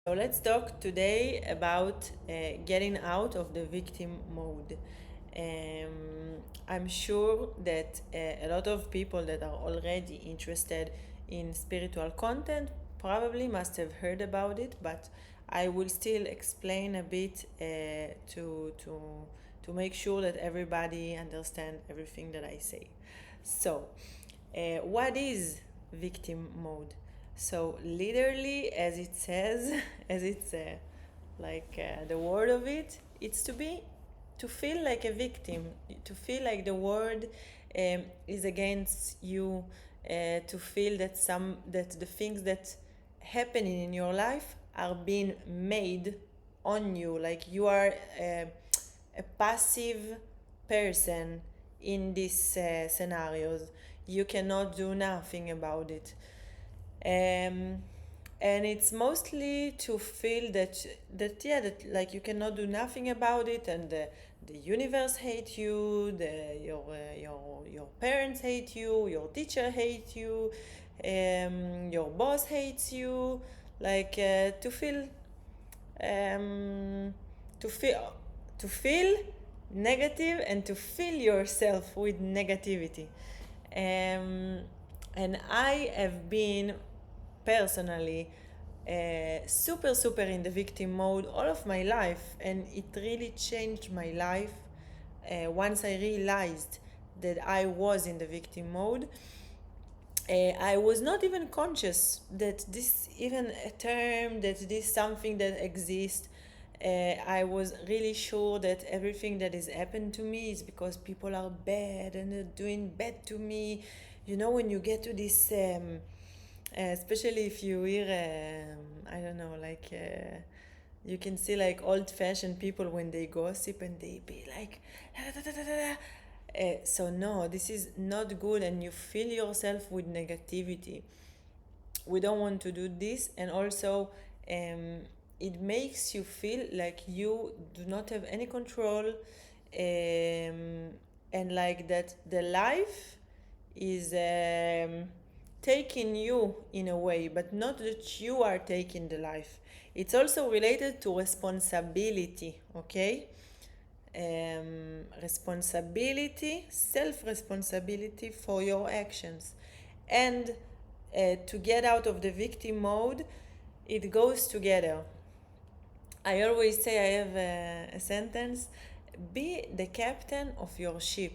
So let's talk today about getting out of the victim mode. I'm sure that a lot of people that are already interested in spiritual content probably must have heard about it, but I will still explain a bit to make sure that everybody understand everything that I say. So, what is victim mode? So literally, as it says, as it's the word of it, it's to feel like a victim, to feel like the world is against you, to feel that the things that happening in your life are being made on you, like you are a passive person in these scenarios. You cannot do nothing about it. um, and it's mostly to feel that like you cannot do nothing about it, and the universe hate you, your parents hate you, your teacher hate you, your boss hates you, like um, to feel to feel negative and to fill yourself with negativity. um, and I have been personally super in the victim mode all of my life, and it really changed my life once I realized that I was in the victim mode. I was not even conscious that this even a term, that this something that exists. I was really sure that everything that has happened to me is because people are bad and they're doing bad to me. You know, when you get to this, especially if you hear, I don't know, you can see like old-fashioned people when they gossip and they be like, "Da, da, da, da, da, da." So no, this is not good, and you fill yourself with negativity. We don't want to do this, and also it makes you feel like you do not have any control, and like that the life is taking you in a way, but not that you are taking the life. It's also related to responsibility, okay? Responsibility, self responsibility for your actions. And to get out of the victim mode, it goes together. I always say, I have a sentence: be the captain of your ship.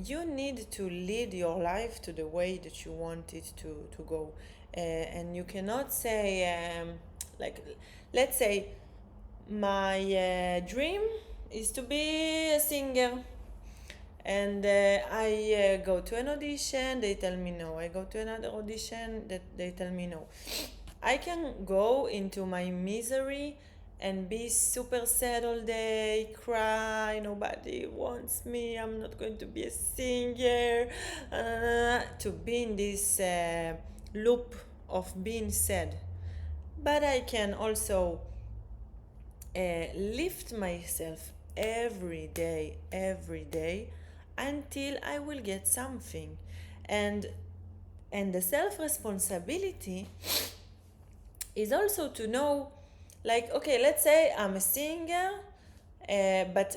You need to lead your life to the way that you want it to go. And you cannot say, like, let's say, my dream is to be a singer. And I go to an audition, they tell me no. I go to another audition, that they tell me no. I can go into my misery and be super sad all day, cry, nobody wants me, I'm not going to be a singer, to be in this loop of being sad. But I can also lift myself every day until I will get something. And the self responsibility is also to know, like, okay, let's say I'm a singer, but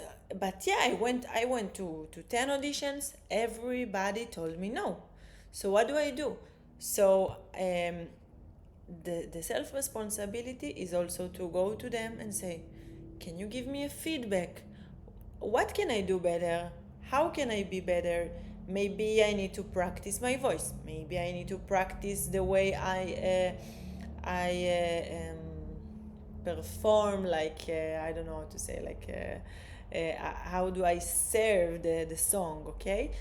yeah, I went to 10 auditions, everybody told me no. So what do I do? So the self responsibility is also to go to them and say, can you give me a feedback? What can I do better? How can I be better? Maybe I need to practice my voice. Maybe I need to practice the way I perform. Like I don't know how to say. How do I serve the song? Okay.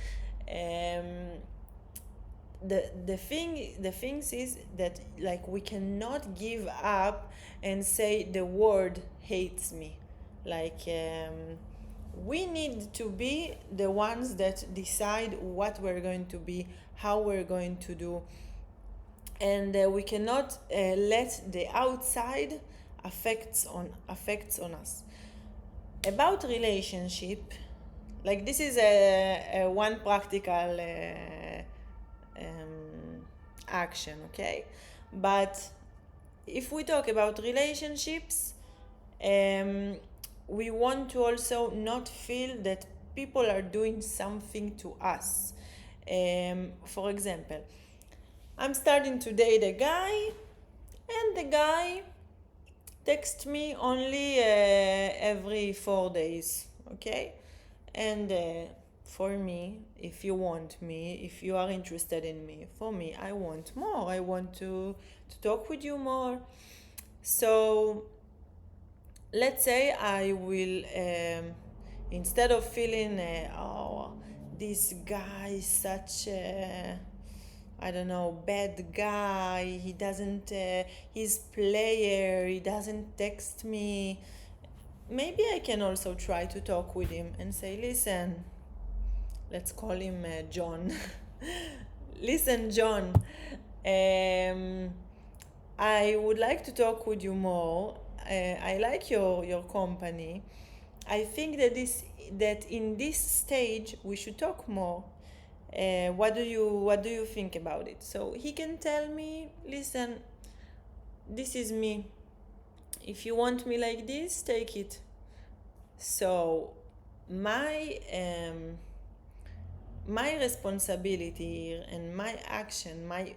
Um, the things is that, like, we cannot give up and say the world hates me. Like we need to be the ones that decide what we're going to be, how we're going to do, and we cannot let the outside affects on us. About relationship, like, this is a one practical um, action, okay? But if we talk about relationships, we want to also not feel that people are doing something to us. For example, I'm starting to date a guy, and the guy texts me only every 4 days, okay? And for me, if you want me, if you are interested in me, for me, I want more. I want to talk with you more. So let's say I will, instead of feeling, oh, this guy is such a, I don't know, bad guy, he doesn't, he's player, he doesn't text me, maybe I can also try to talk with him and say, listen, let's call him John. Listen, John, I would like to talk with you more. I like your company. I think that in this stage we should talk more. What do you think about it? So he can tell me, listen, this is me. If you want me like this, take it. So my responsibility here and my action, my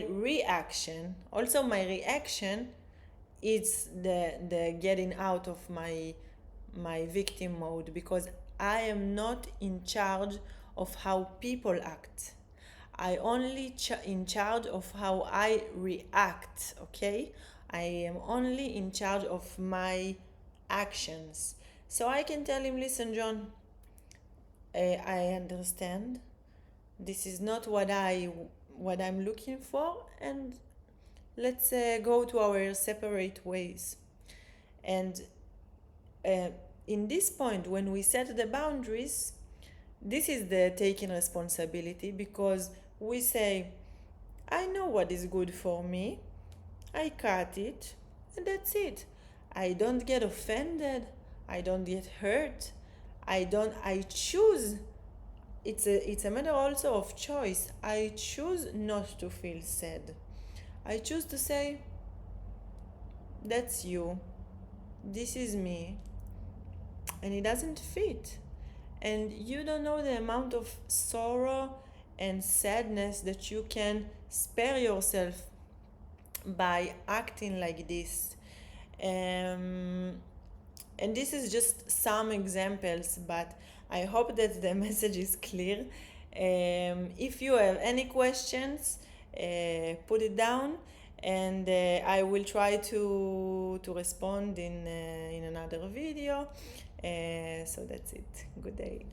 reaction, also my reaction, is the getting out of my victim mode, because I am not in charge of how people act. I only in charge of how I react, okay? I am only in charge of my actions. So I can tell him, listen, John, I understand. This is not what I'm looking for, and let's go to our separate ways. And in this point, when we set the boundaries, this is the taking responsibility, because we say, I know what is good for me, I cut it, and that's it. I don't get offended, I don't get hurt, I choose. It's a matter also of choice. I choose not to feel sad. I choose to say, that's you, this is me, and it doesn't fit. And you don't know the amount of sorrow and sadness that you can spare yourself by acting like this. And this is just some examples, but I hope that the message is clear. If you have any questions, put it down, and I will try to respond in another video. So that's it. Good day.